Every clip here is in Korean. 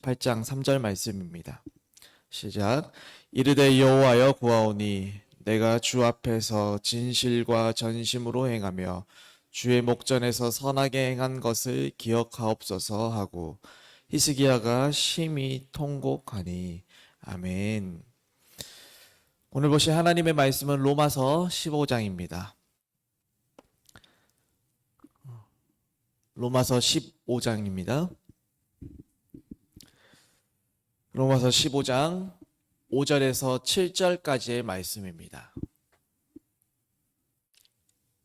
8장 3절 말씀입니다. 시작. 이르되 여호와여 구하오니 내가 주 앞에서 진실과 전심으로 행하며 주의 목전에서 선하게 행한 것을 기억하옵소서 하고 히스기야가 심히 통곡하니. 아멘. 오늘 보실 하나님의 말씀은 로마서 15장입니다. 로마서 15장입니다. 로마서 15장 5절에서 7절까지의 말씀입니다.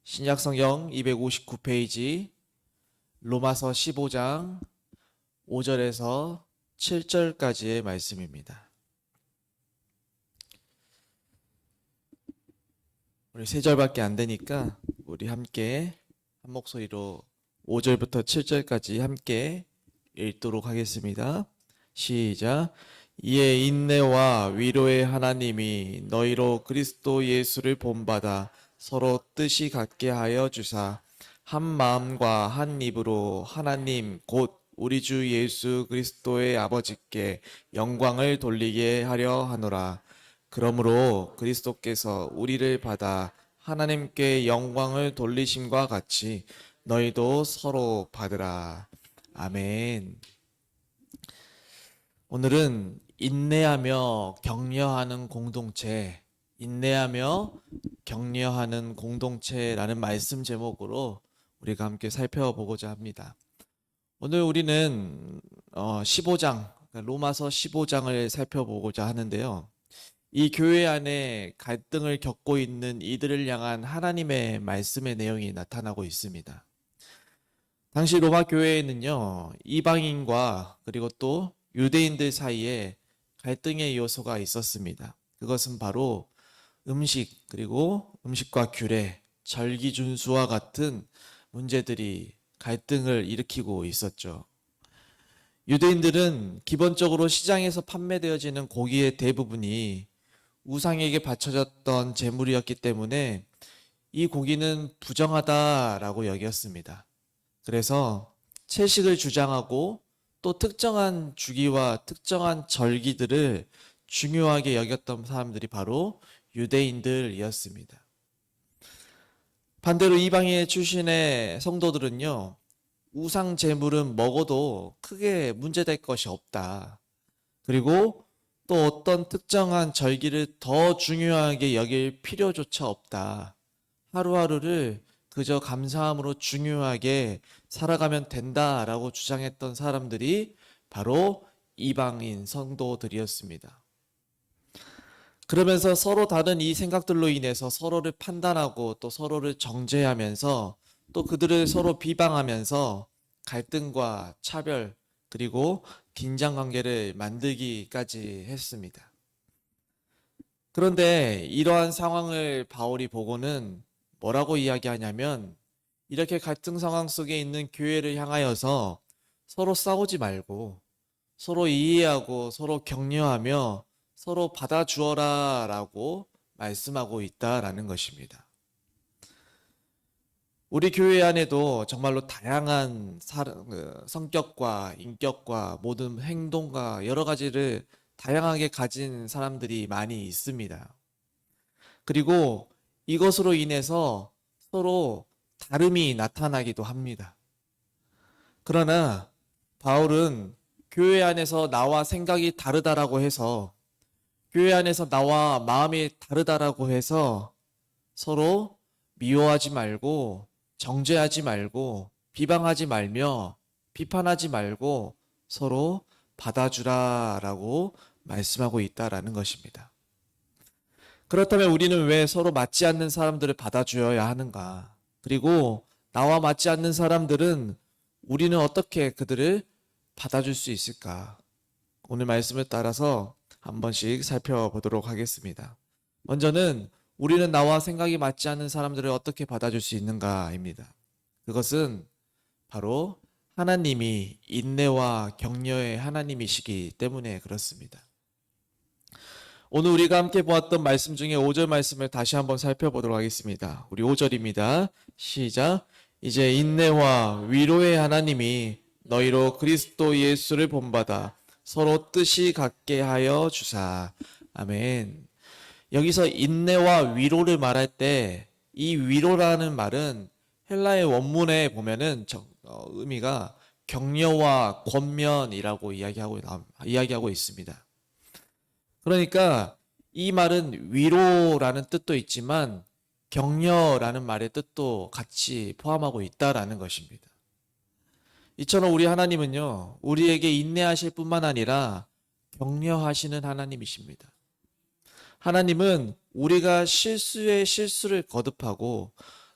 신약성경 259페이지 로마서 15장 5절에서 7절까지의 말씀입니다. 우리 3절밖에 안 되니까 우리 함께 한 목소리로 5절부터 7절까지 함께 읽도록 하겠습니다. 시작. 이에 인내와 위로의 하나님이 너희로 그리스도 예수를 본받아 서로 뜻이 같게 하여 주사 한 마음과 한 입으로 하나님 곧 우리 주 예수 그리스도의 아버지께 영광을 돌리게 하려 하노라. 그러므로 그리스도께서 우리를 받아 하나님께 영광을 돌리심과 같이 너희도 서로 받으라. 아멘. 오늘은 인내하며 격려하는 공동체, 인내하며 격려하는 공동체라는 말씀 제목으로 우리가 함께 살펴보고자 합니다. 오늘 우리는 15장, 로마서 15장을 살펴보고자 하는데요. 이 교회 안에 갈등을 겪고 있는 이들을 향한 하나님의 말씀의 내용이 나타나고 있습니다. 당시 로마 교회에는요, 이방인과 그리고 또 유대인들 사이에 갈등의 요소가 있었습니다. 그것은 바로 음식, 그리고 음식과 규례, 절기 준수와 같은 문제들이 갈등을 일으키고 있었죠. 유대인들은 기본적으로 시장에서 판매되어지는 고기의 대부분이 우상에게 바쳐졌던 제물이었기 때문에 이 고기는 부정하다라고 여겼습니다. 그래서 채식을 주장하고 또 특정한 주기와 특정한 절기들을 중요하게 여겼던 사람들이 바로 유대인들이었습니다. 반대로 이방인 출신의 성도들은요, 우상 제물은 먹어도 크게 문제될 것이 없다. 그리고 또 어떤 특정한 절기를 더 중요하게 여길 필요조차 없다. 하루하루를 그저 감사함으로 중요하게 살아가면 된다라고 주장했던 사람들이 바로 이방인 성도들이었습니다. 그러면서 서로 다른 이 생각들로 인해서 서로를 판단하고 또 서로를 정죄하면서 또 그들을 서로 비방하면서 갈등과 차별 그리고 긴장 관계를 만들기까지 했습니다. 그런데 이러한 상황을 바울이 보고는 뭐라고 이야기하냐면 이렇게 갈등 상황 속에 있는 교회를 향하여서 서로 싸우지 말고 서로 이해하고 서로 격려하며 서로 받아주어라 라고 말씀하고 있다라는 것입니다. 우리 교회 안에도 정말로 다양한 성격과 인격과 모든 행동과 여러 가지를 다양하게 가진 사람들이 많이 있습니다. 그리고 이것으로 인해서 서로 다름이 나타나기도 합니다. 그러나 바울은 교회 안에서 나와 생각이 다르다라고 해서 교회 안에서 나와 마음이 다르다라고 해서 서로 미워하지 말고 정죄하지 말고 비방하지 말며 비판하지 말고 서로 받아주라라고 말씀하고 있다라는 것입니다. 그렇다면 우리는 왜 서로 맞지 않는 사람들을 받아주어야 하는가? 그리고 나와 맞지 않는 사람들은 우리는 어떻게 그들을 받아줄 수 있을까? 오늘 말씀을 따라서 한 번씩 살펴보도록 하겠습니다. 먼저는 우리는 나와 생각이 맞지 않는 사람들을 어떻게 받아줄 수 있는가입니다. 그것은 바로 하나님이 인내와 격려의 하나님이시기 때문에 그렇습니다. 오늘 우리가 함께 보았던 말씀 중에 5절 말씀을 다시 한번 살펴보도록 하겠습니다. 우리 5절입니다. 시작. 이제 인내와 위로의 하나님이 너희로 그리스도 예수를 본받아 서로 뜻이 같게 하여 주사. 아멘. 여기서 인내와 위로를 말할 때 이 위로라는 말은 헬라의 원문에 보면은 의미가 격려와 권면이라고 이야기하고 있습니다. 그러니까 이 말은 위로라는 뜻도 있지만 격려라는 말의 뜻도 같이 포함하고 있다라는 것입니다. 이처럼 우리 하나님은요, 우리에게 인내하실 뿐만 아니라 격려하시는 하나님이십니다. 하나님은 우리가 실수에 실수를 거듭하고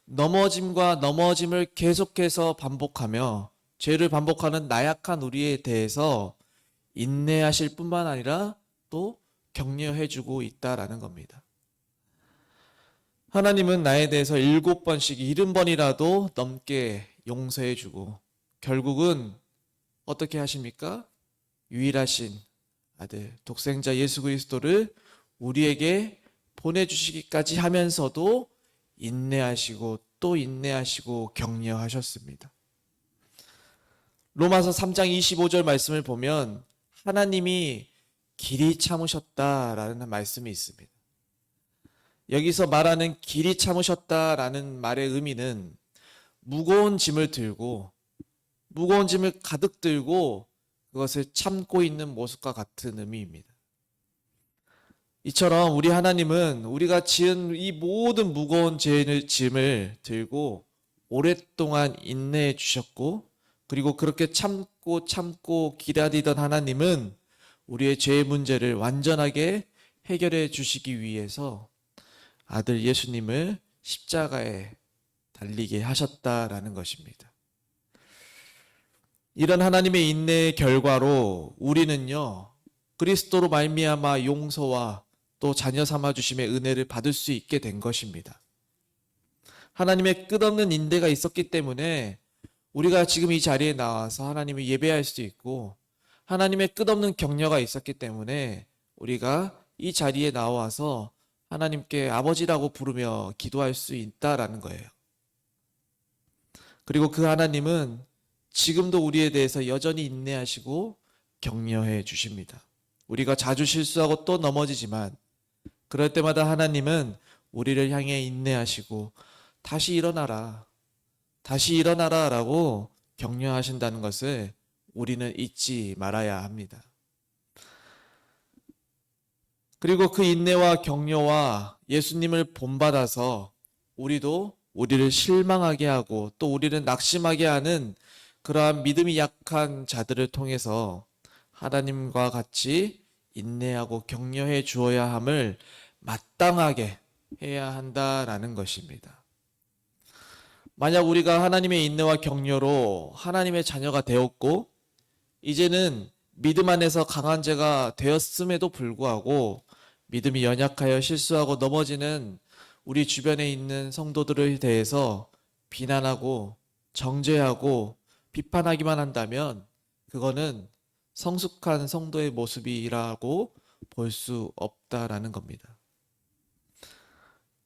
넘어짐과 넘어짐을 계속해서 반복하며 죄를 반복하는 나약한 우리에 대해서 인내하실 뿐만 아니라 또 격려해주고 있다라는 겁니다. 하나님은 나에 대해서 7번씩 70번이라도 넘게 용서해주고 결국은 어떻게 하십니까? 유일하신 아들, 독생자 예수 그리스도를 우리에게 보내주시기까지 하면서도 인내하시고 또 인내하시고 격려하셨습니다. 로마서 3장 25절 말씀을 보면 하나님이 길이 참으셨다라는 말씀이 있습니다. 여기서 말하는 길이 참으셨다라는 말의 의미는 무거운 짐을 가득 들고 그것을 참고 있는 모습과 같은 의미입니다. 이처럼 우리 하나님은 우리가 지은 이 모든 무거운 짐을 들고 오랫동안 인내해 주셨고, 그리고 그렇게 참고 기다리던 하나님은 우리의 죄의 문제를 완전하게 해결해 주시기 위해서 아들 예수님을 십자가에 달리게 하셨다라는 것입니다. 이런 하나님의 인내의 결과로 우리는요, 그리스도로 말미암아 용서와 또 자녀 삼아 주심의 은혜를 받을 수 있게 된 것입니다. 하나님의 끝없는 인내가 있었기 때문에 우리가 지금 이 자리에 나와서 하나님을 예배할 수 있고, 하나님의 끝없는 격려가 있었기 때문에 우리가 이 자리에 나와서 하나님께 아버지라고 부르며 기도할 수 있다라는 거예요. 그리고 그 하나님은 지금도 우리에 대해서 여전히 인내하시고 격려해 주십니다. 우리가 자주 실수하고 또 넘어지지만 그럴 때마다 하나님은 우리를 향해 인내하시고 다시 일어나라 라고 격려하신다는 것을 우리는 잊지 말아야 합니다. 그리고 그 인내와 격려와 예수님을 본받아서 우리도 우리를 실망하게 하고 또 우리를 낙심하게 하는 그러한 믿음이 약한 자들을 통해서 하나님과 같이 인내하고 격려해 주어야 함을 마땅하게 해야 한다라는 것입니다. 만약 우리가 하나님의 인내와 격려로 하나님의 자녀가 되었고 이제는 믿음 안에서 강한 자가 되었음에도 불구하고 믿음이 연약하여 실수하고 넘어지는 우리 주변에 있는 성도들에 대해서 비난하고 정죄하고 비판하기만 한다면 그거는 성숙한 성도의 모습이라고 볼 수 없다라는 겁니다.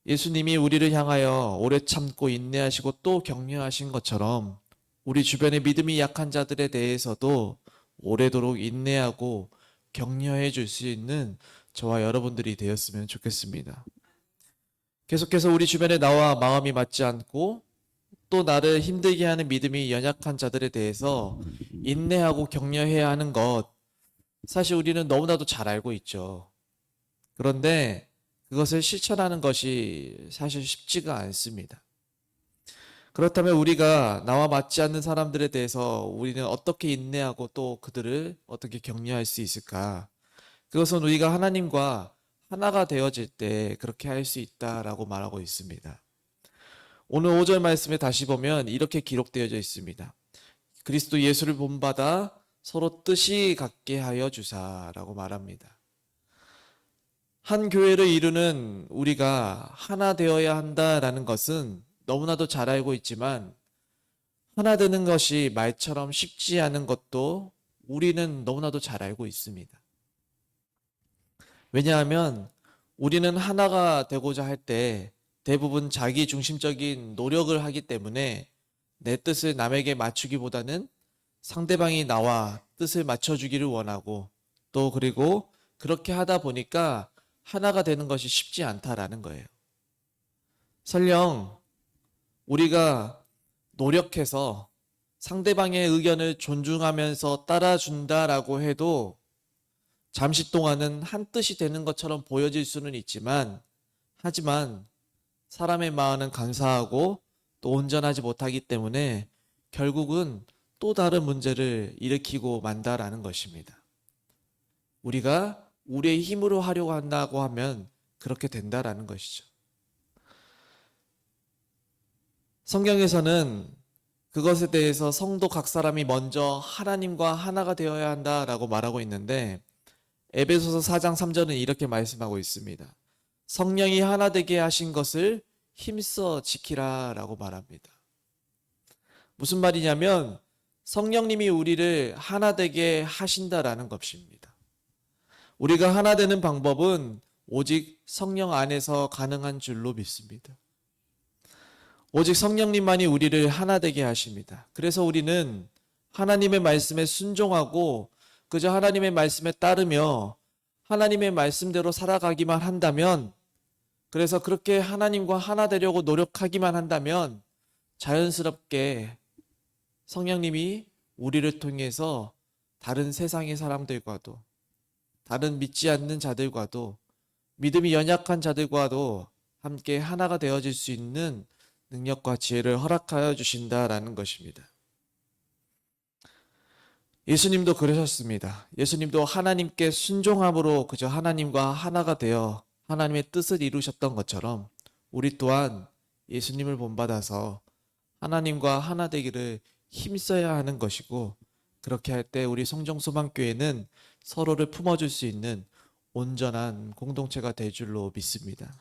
예수님이 우리를 향하여 오래 참고 인내하시고 또 격려하신 것처럼 우리 주변의 믿음이 약한 자들에 대해서도 오래도록 인내하고 격려해 줄 수 있는 저와 여러분들이 되었으면 좋겠습니다. 계속해서 우리 주변에 나와 마음이 맞지 않고 또 나를 힘들게 하는 믿음이 연약한 자들에 대해서 인내하고 격려해야 하는 것, 사실 우리는 너무나도 잘 알고 있죠. 그런데 그것을 실천하는 것이 사실 쉽지가 않습니다. 그렇다면 우리가 나와 맞지 않는 사람들에 대해서 우리는 어떻게 인내하고 또 그들을 어떻게 격려할 수 있을까? 그것은 우리가 하나님과 하나가 되어질 때 그렇게 할 수 있다라고 말하고 있습니다. 오늘 5절 말씀에 다시 보면 이렇게 기록되어져 있습니다. 그리스도 예수를 본받아 서로 뜻이 같게 하여 주사라고 말합니다. 한 교회를 이루는 우리가 하나 되어야 한다라는 것은 너무나도 잘 알고 있지만 하나 되는 것이 말처럼 쉽지 않은 것도 우리는 너무나도 잘 알고 있습니다. 왜냐하면 우리는 하나가 되고자 할 때 대부분 자기 중심적인 노력을 하기 때문에 내 뜻을 남에게 맞추기보다는 상대방이 나와 뜻을 맞춰주기를 원하고 또 그리고 그렇게 하다 보니까 하나가 되는 것이 쉽지 않다라는 거예요. 설령 우리가 노력해서 상대방의 의견을 존중하면서 따라준다라고 해도 잠시 동안은 한 뜻이 되는 것처럼 보여질 수는 있지만, 하지만 사람의 마음은 간사하고 또 온전하지 못하기 때문에 결국은 또 다른 문제를 일으키고 만다라는 것입니다. 우리가 우리의 힘으로 하려고 한다고 하면 그렇게 된다라는 것이죠. 성경에서는 그것에 대해서 성도 각 사람이 먼저 하나님과 하나가 되어야 한다라고 말하고 있는데, 에베소서 4장 3절은 이렇게 말씀하고 있습니다. 성령이 하나 되게 하신 것을 힘써 지키라 라고 말합니다. 무슨 말이냐면 성령님이 우리를 하나 되게 하신다라는 것입니다. 우리가 하나 되는 방법은 오직 성령 안에서 가능한 줄로 믿습니다. 오직 성령님만이 우리를 하나 되게 하십니다. 그래서 우리는 하나님의 말씀에 순종하고 그저 하나님의 말씀에 따르며 하나님의 말씀대로 살아가기만 한다면, 그래서 그렇게 하나님과 하나 되려고 노력하기만 한다면 자연스럽게 성령님이 우리를 통해서 다른 세상의 사람들과도, 다른 믿지 않는 자들과도, 믿음이 연약한 자들과도 함께 하나가 되어질 수 있는 능력과 지혜를 허락하여 주신다라는 것입니다. 예수님도 그러셨습니다. 예수님도 하나님께 순종함으로 그저 하나님과 하나가 되어 하나님의 뜻을 이루셨던 것처럼 우리 또한 예수님을 본받아서 하나님과 하나 되기를 힘써야 하는 것이고, 그렇게 할 때 우리 성정소망교회는 서로를 품어줄 수 있는 온전한 공동체가 될 줄로 믿습니다.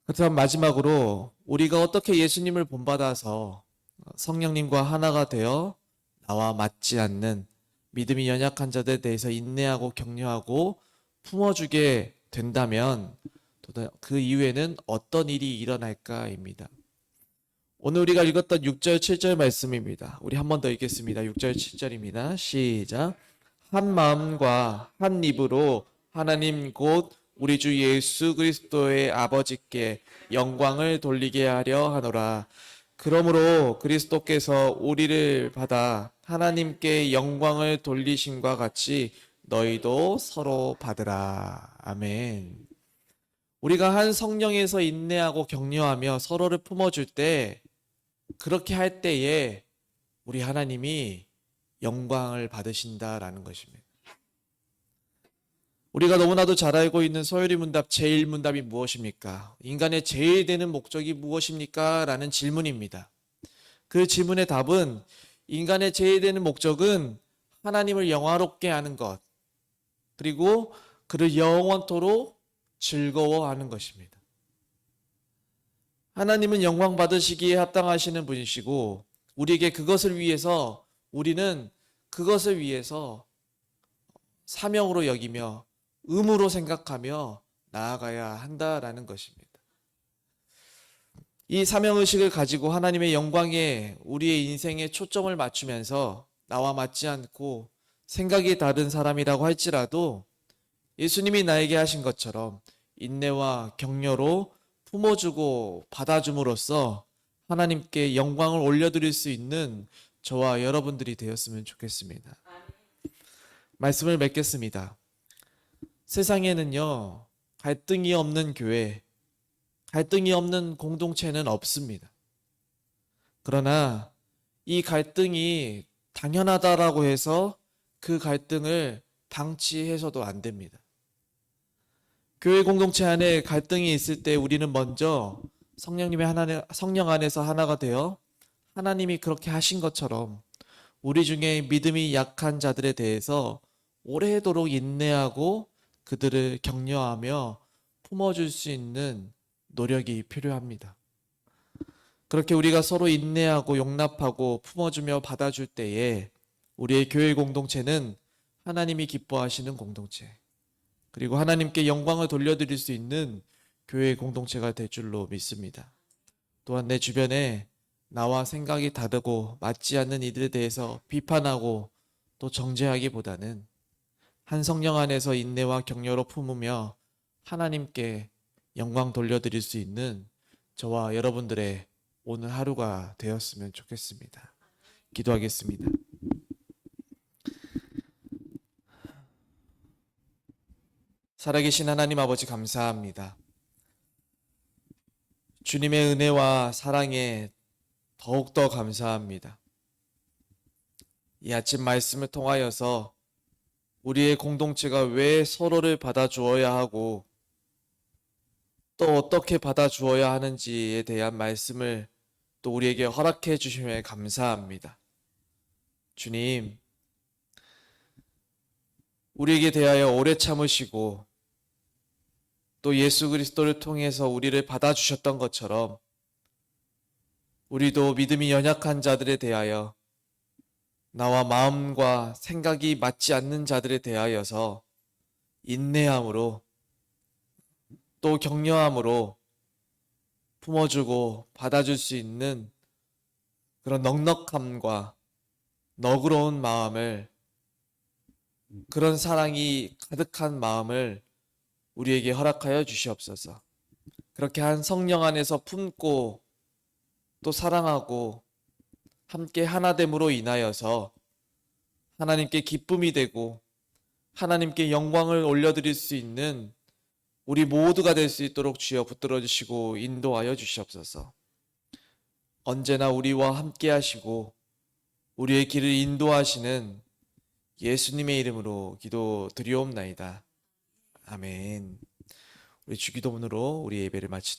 그렇다면 마지막으로 우리가 어떻게 예수님을 본받아서 성령님과 하나가 되어 나와 맞지 않는 믿음이 연약한 자들에 대해서 인내하고 격려하고 품어주게 된다면 그 이후에는 어떤 일이 일어날까입니다. 오늘 우리가 읽었던 6절 7절 말씀입니다. 우리 한 번 더 읽겠습니다. 6절 7절입니다. 시작. 한 마음과 한 입으로 하나님 곧 우리 주 예수 그리스도의 아버지께 영광을 돌리게 하려 하노라. 그러므로 그리스도께서 우리를 받아 하나님께 영광을 돌리심과 같이 너희도 서로 받으라. 아멘. 우리가 한 성령에서 인내하고 격려하며 서로를 품어줄 때, 그렇게 할 때에 우리 하나님이 영광을 받으신다라는 것입니다. 우리가 너무나도 잘 알고 있는 서열이 문답 제1문답이 무엇입니까? 인간의 제일 되는 목적이 무엇입니까? 라는 질문입니다. 그 질문의 답은 인간의 제일 되는 목적은 하나님을 영화롭게 하는 것, 그리고 그를 영원토록 즐거워하는 것입니다. 하나님은 영광 받으시기에 합당하시는 분이시고 우리에게 그것을 위해서, 우리는 그것을 위해서 사명으로 여기며 의무로 생각하며 나아가야 한다라는 것입니다. 이 사명의식을 가지고 하나님의 영광에 우리의 인생에 초점을 맞추면서 나와 맞지 않고 생각이 다른 사람이라고 할지라도 예수님이 나에게 하신 것처럼 인내와 격려로 품어주고 받아줌으로써 하나님께 영광을 올려드릴 수 있는 저와 여러분들이 되었으면 좋겠습니다. 말씀을 맺겠습니다. 세상에는요, 갈등이 없는 교회, 갈등이 없는 공동체는 없습니다. 그러나 이 갈등이 당연하다라고 해서 그 갈등을 방치해서도 안 됩니다. 교회 공동체 안에 갈등이 있을 때 우리는 먼저 성령 안에서 하나가 되어 하나님이 그렇게 하신 것처럼 우리 중에 믿음이 약한 자들에 대해서 오래도록 인내하고 그들을 격려하며 품어줄 수 있는 노력이 필요합니다. 그렇게 우리가 서로 인내하고 용납하고 품어주며 받아줄 때에 우리의 교회 공동체는 하나님이 기뻐하시는 공동체, 그리고 하나님께 영광을 돌려드릴 수 있는 교회 공동체가 될 줄로 믿습니다. 또한 내 주변에 나와 생각이 다르고 맞지 않는 이들에 대해서 비판하고 또 정죄하기보다는 한 성령 안에서 인내와 격려로 품으며 하나님께 영광 돌려드릴 수 있는 저와 여러분들의 오늘 하루가 되었으면 좋겠습니다. 기도하겠습니다. 살아계신 하나님 아버지 감사합니다. 주님의 은혜와 사랑에 더욱더 감사합니다. 이 아침 말씀을 통하여서 우리의 공동체가 왜 서로를 받아주어야 하고 또 어떻게 받아주어야 하는지에 대한 말씀을 또 우리에게 허락해 주심에 감사합니다. 주님, 우리에게 대하여 오래 참으시고 또 예수 그리스도를 통해서 우리를 받아주셨던 것처럼 우리도 믿음이 연약한 자들에 대하여 나와 마음과 생각이 맞지 않는 자들에 대하여서 인내함으로 또 격려함으로 품어주고 받아줄 수 있는 그런 넉넉함과 너그러운 마음을, 그런 사랑이 가득한 마음을 우리에게 허락하여 주시옵소서. 그렇게 한 성령 안에서 품고 또 사랑하고 함께 하나됨으로 인하여서 하나님께 기쁨이 되고 하나님께 영광을 올려드릴 수 있는 우리 모두가 될 수 있도록 주여 붙들어 주시고 인도하여 주시옵소서. 언제나 우리와 함께 하시고 우리의 길을 인도하시는 예수님의 이름으로 기도드리옵나이다. 아멘. 우리 주기도문으로 우리 예배를 마치도록